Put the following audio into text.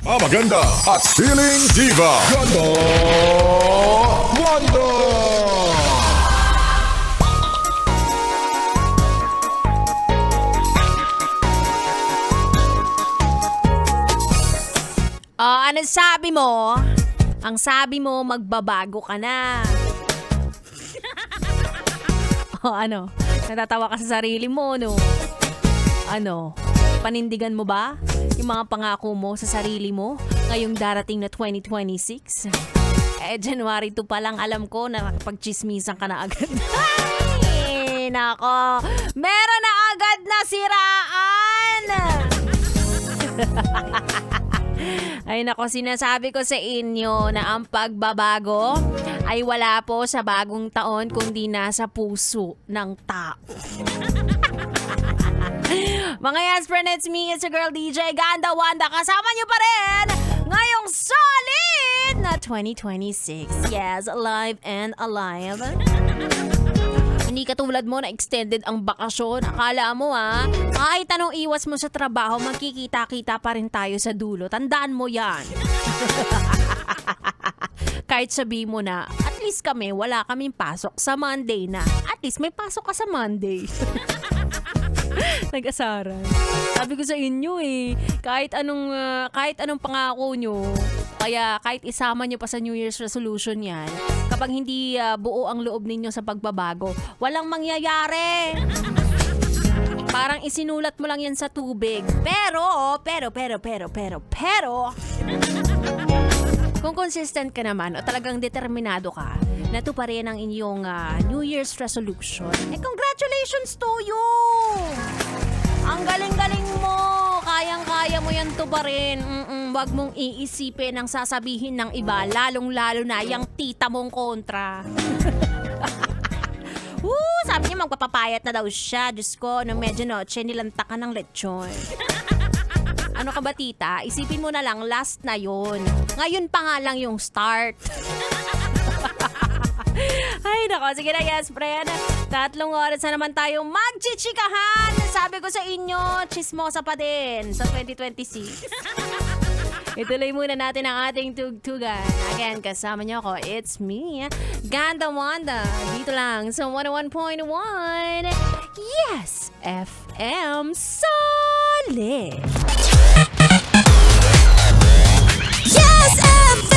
Maganda at Feeling Diva. Ganda Wanda. Ano sabi mo? Ang sabi mo, magbabago ka na. Ano? Natatawa ka sa sarili mo, no? Ano? Panindigan mo ba yung mga pangako mo sa sarili mo ngayong darating na 2026? January 2 pa lang alam ko na nakapagchismisan ka na agad. Ay, nako. Meron na agad na siraan. Ay nako, sinasabi ko sa inyo na ang pagbabago ay wala po sa bagong taon kundi nasa puso ng tao. Mga yes, friend, it's me, it's your girl DJ Ganda Wanda. Kasama nyo pa rin ngayong solid na 2026. Yes, alive and alive. Hindi katulad mo na extended ang bakasyon. Akala mo kahit anong iwas mo sa trabaho, magkikita-kita pa rin tayo sa dulo. Tandaan mo yan. Kahit sabi mo na, at least kami, wala kaming pasok sa Monday na. At least may pasok ka sa Monday. Nag-asaran. Sabi ko sa inyo kahit anong pangako nyo, kaya kahit isama nyo pa sa New Year's resolution yan, kapag hindi buo ang loob ninyo sa pagbabago, walang mangyayari. Parang isinulat mo lang yan sa tubig. Pero, kung consistent ka naman o talagang determinado ka na tuparin ang inyong New Year's resolution, congratulations to you! Ang galing-galing mo! Kayang-kaya mo yan tuparin. Wag mong iisipin ang sasabihin ng iba, lalong-lalo na yung tita mong kontra. Sabi niya magpapapayat na daw siya. Diyos ko, nung medianoche, nilantakan ng lechon. Ano ka ba, tita? Isipin mo na lang, last na yun. Ngayon pa nga lang yung start. Ay, nako. Sige na, yes, friend. 3 oras na naman tayo magchichikahan. Sabi ko sa inyo, chismosa pa din sa 2026. Ituloy muna natin ang ating tugtugan. Again, kasama niyo ako. It's me, Ganda Wanda. Dito lang sa 101.1. Yes, FM Solid. Yes, FM.